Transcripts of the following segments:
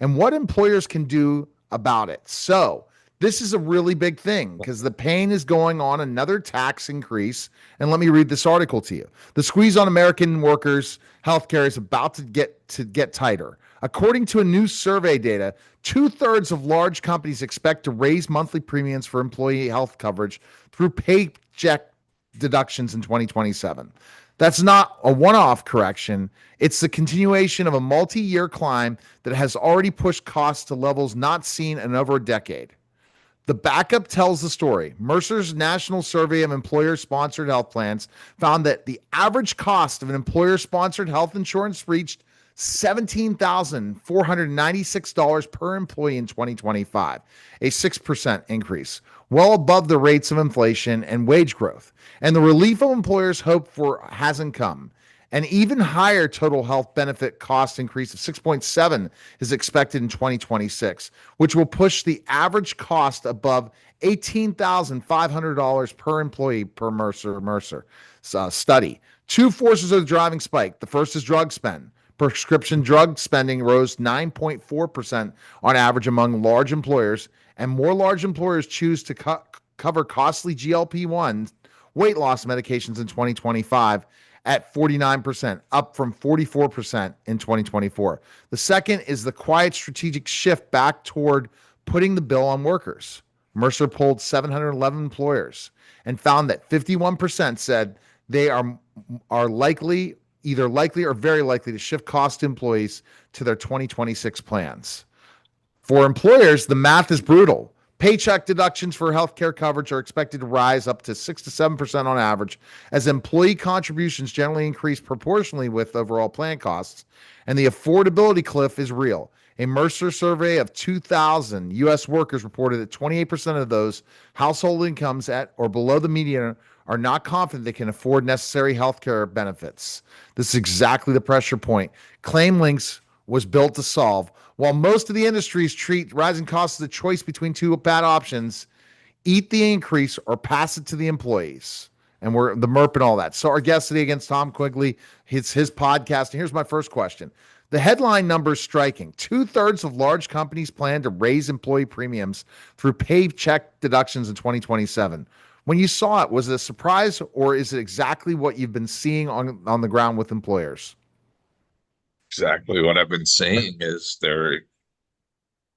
and what employers can do about it. So, this is a really big thing because the pain is going on another tax increase. And let me read this article to you. The squeeze on American workers' healthcare is about to get tighter. According to a new survey data, two-thirds of large companies expect to raise monthly premiums for employee health coverage through paycheck deductions in 2027. That's not a one off correction. It's the continuation of a multi year climb that has already pushed costs to levels not seen in over a decade. The backup tells the story. Mercer's national survey of employer sponsored health plans found that the average cost of an employer sponsored health insurance reached $17,496 per employee in 2025, a 6% increase, well above the rates of inflation and wage growth. And the relief of employers hope for hasn't come. An even higher total health benefit cost increase of 6.7 is expected in 2026, which will push the average cost above $18,500 per employee per Mercer study. Two forces are the driving spike. The first is drug spend. Prescription drug spending rose 9.4% on average among large employers, and more large employers choose to cover costly GLP-1 weight loss medications in 2025 at 49%, up from 44% in 2024. The second is the quiet strategic shift back toward putting the bill on workers. Mercer polled 711 employers and found that 51% said they are likely, either likely or very likely, to shift cost to employees to their 2026 plans. For employers, the math is brutal. Paycheck deductions for healthcare coverage are expected to rise up to 6 to 7% on average, as employee contributions generally increase proportionally with overall plan costs, and the affordability cliff is real. A Mercer survey of 2,000 U.S. workers reported that 28% of those household incomes at or below the median are not confident they can afford necessary healthcare benefits. This is exactly the pressure point ClaimLinx was built to solve. While most of the industries treat rising costs as a choice between two bad options, eat the increase or pass it to the employees. And we're the MERP and all that. So our guest today against Tom Quigley, it's his podcast. And here's my first question. The headline number is striking. Two-thirds of large companies plan to raise employee premiums through paycheck deductions in 2027. When you saw it, was it a surprise, or is it exactly what you've been seeing on the ground with employers? Exactly what I've been saying is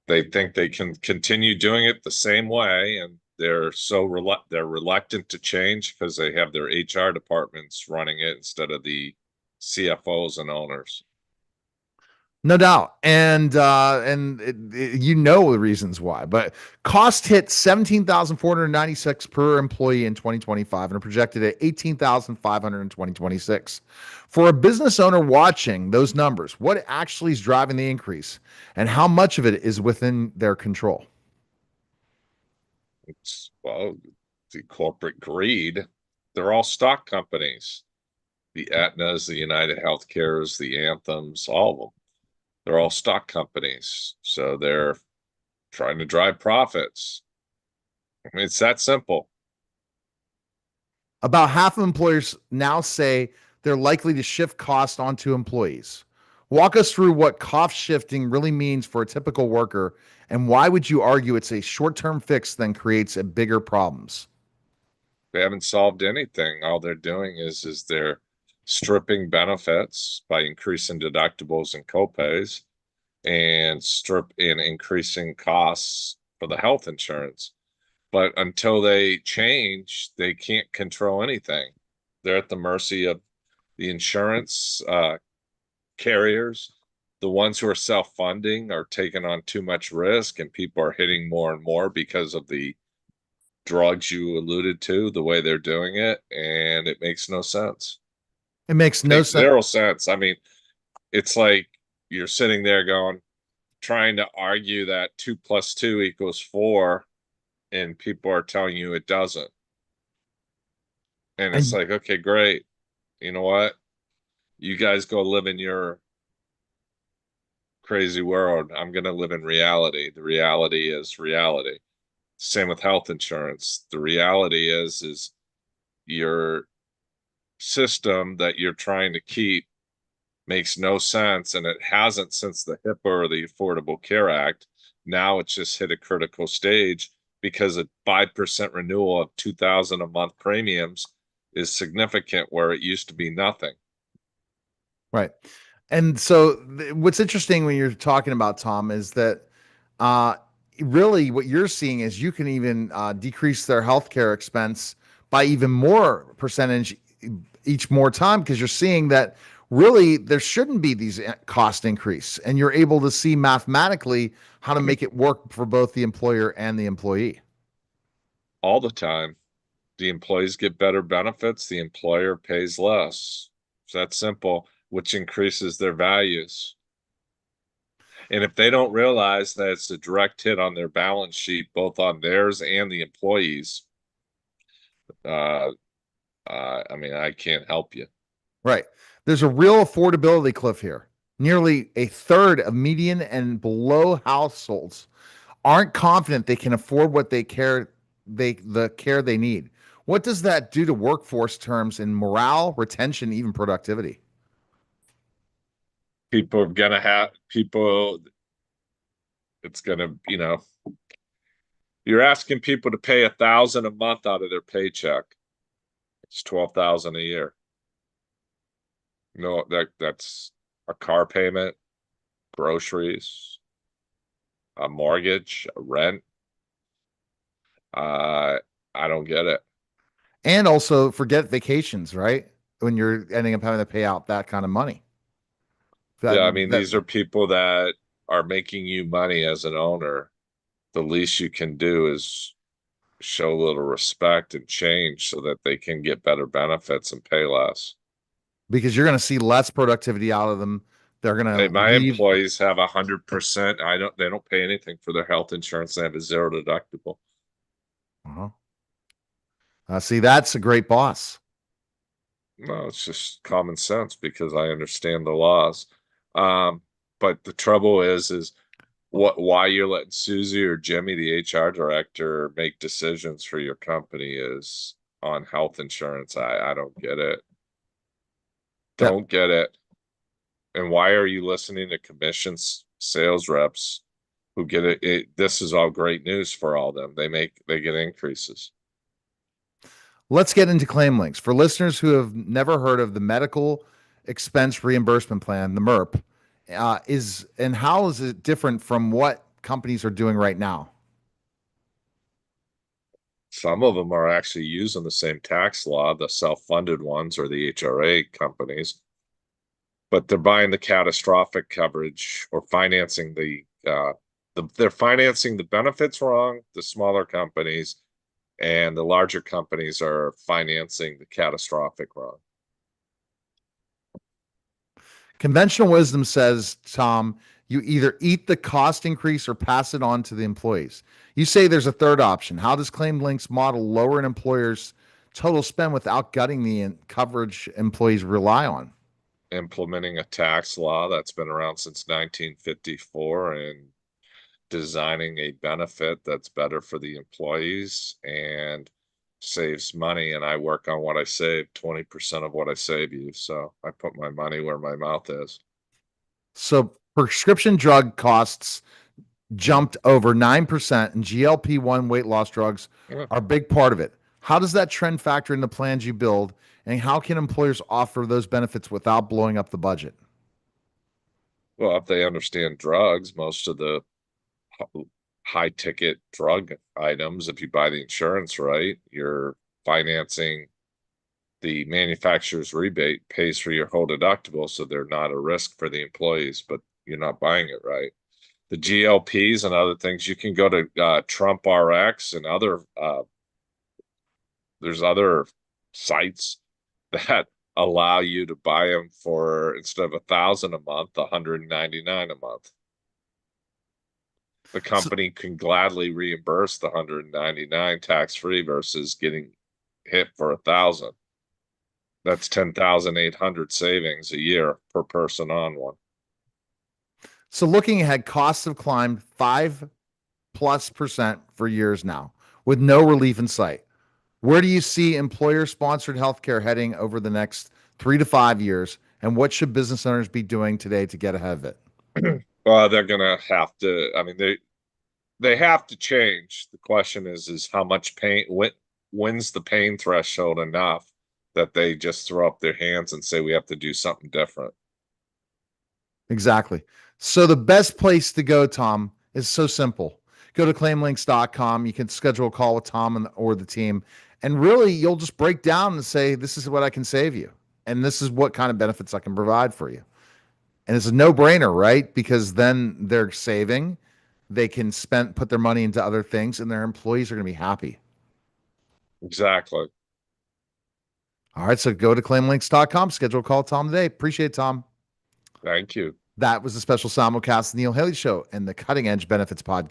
they think they can continue doing it the same way, and they're reluctant to change because they have their HR departments running it instead of the CFOs and owners. No doubt. And you know the reasons why. But cost hit 17,496 per employee in 2025 and are projected at 18,500 in 2026. For a business owner watching those numbers, what actually is driving the increase and how much of it is within their control? Well, the corporate greed. They're all stock companies. The Aetnas, the United Healthcares, the Anthems, all of them. They're all stock companies. So they're trying to drive profits. I mean, it's that simple. About half of employers now say they're likely to shift cost onto employees. Walk us through what cost shifting really means for a typical worker, and why would you argue it's a short-term fix that creates a bigger problems? They haven't solved anything. All they're doing is they're stripping benefits by increasing deductibles and copays and increasing costs for the health insurance. But until they change, they can't control anything. They're at the mercy of the insurance carriers. The ones who are self-funding are taking on too much risk, and people are hitting more and more because of the drugs you alluded to, the way they're doing it, and it makes no sense. It makes It no makes sense. zero sense. I mean, it's like you're sitting there going, trying to argue that 2 plus 2 equals 4, and people are telling you it doesn't. And it's And like, okay, great. You know what? You guys go live in your crazy world. I'm going to live in reality. The reality is reality. Same with health insurance. The reality is your system that you're trying to keep Makes no sense, and it hasn't since the HIPAA or the Affordable Care Act. Now it's just hit a critical stage because a 5% renewal of 2000 a month premiums is significant where it used to be nothing. Right. And so what's interesting when you're talking about Tom is that uh, really what you're seeing is you can even decrease their healthcare expense by even more percentage each more time because you're seeing that really there shouldn't be these cost increase and you're able to see mathematically how to make it work for both the employer and the employee. All the time. The employees get better benefits, the employer pays less. It's that simple, which increases their values. And if they don't realize that it's a direct hit on their balance sheet, both on theirs and the employees, uh, I mean, I can't help you. Right. There's a real affordability cliff here. Nearly a third of median and below households aren't confident they can afford what the care they need. What does that do to workforce terms in morale, retention, even productivity? People are gonna have people, it's gonna, you're asking people to pay 1,000 a month out of their paycheck. It's 12,000 a year. No, that's a car payment, groceries, a mortgage, a rent. Uh, I don't get it. And also forget vacations, right? When you're ending up having to pay out that kind of money. That Yeah, I mean, that these are people that are making you money as an owner. The least you can do is show a little respect and change so that they can get better benefits and pay less. because you're going to see less productivity out of them. They're going Hey, to my leave. employees have 100%. They don't pay anything for their health insurance. They have a zero deductible. Uh-huh. See, that's a great boss. No, it's just common sense because I understand the laws. Um, but the trouble is why you're letting Susie or Jimmy, the HR director, make decisions for your company is on health insurance. I don't get it. Yep. Don't get it. And why are you listening to commissions sales reps who get it? This is all great news for all them. They get increases. Let's get into ClaimLinx. For listeners who have never heard of the Medical Expense Reimbursement Plan, the MERP, how is it different from what companies are doing right now? Some of them are actually using the same tax law, the self-funded ones or the HRA companies, but they're buying the catastrophic coverage or financing they're financing the benefits wrong, the smaller companies, and the larger companies are financing the catastrophic wrong. Conventional wisdom says, Tom, you either eat the cost increase or pass it on to the employees. You say there's a third option. How does ClaimLinx model lower an employer's total spend without gutting the coverage employees rely on? Implementing a tax law that's been around since 1954 and designing a benefit that's better for the employees and saves money. And I work on what I save, 20% of what I save you. So I put my money where my mouth is. So prescription drug costs jumped over 9%, and GLP-1 weight loss drugs Yeah. are a big part of it. How does that trend factor in the plans you build, and how can employers offer those benefits without blowing up the budget? Well, if they understand drugs, most of the high ticket drug items, if you buy the insurance right, you're financing the manufacturer's rebate pays for your whole deductible, so they're not a risk for the employees, but you're not buying it right. The GLPs and other things, you can go to Trump RX and other there's other sites that allow you to buy them for instead of 1,000 a month, 199 a month. The So, company can gladly reimburse the 199 tax free versus getting hit for 1,000. That's 10,800 savings a year per person on one. so looking ahead, costs have climbed 5+% for years now, with no relief in sight. Where do you see employer-sponsored healthcare heading over the next 3 to 5 years, And what should business owners be doing today to get ahead of it? Well, they're gonna have to, I mean, they have to change. The question is how much pain, when's the pain threshold enough that they just throw up their hands and say we have to do something different? Exactly. So the best place to go, Tom, is so simple. Go to claimlinx.com. You can schedule a call with Tom or the team. And really, you'll just break down and say, this is what I can save you. And this is what kind of benefits I can provide for you. And it's a no brainer, right? Because then they're saving, they can put their money into other things, and their employees are going to be happy. Exactly. All right. So go to claimlinx.com, schedule a call with Tom today. Appreciate it, Tom. Thank you. That was a special simulcast of the Neil Haley Show and the Cutting Edge Benefits Podcast.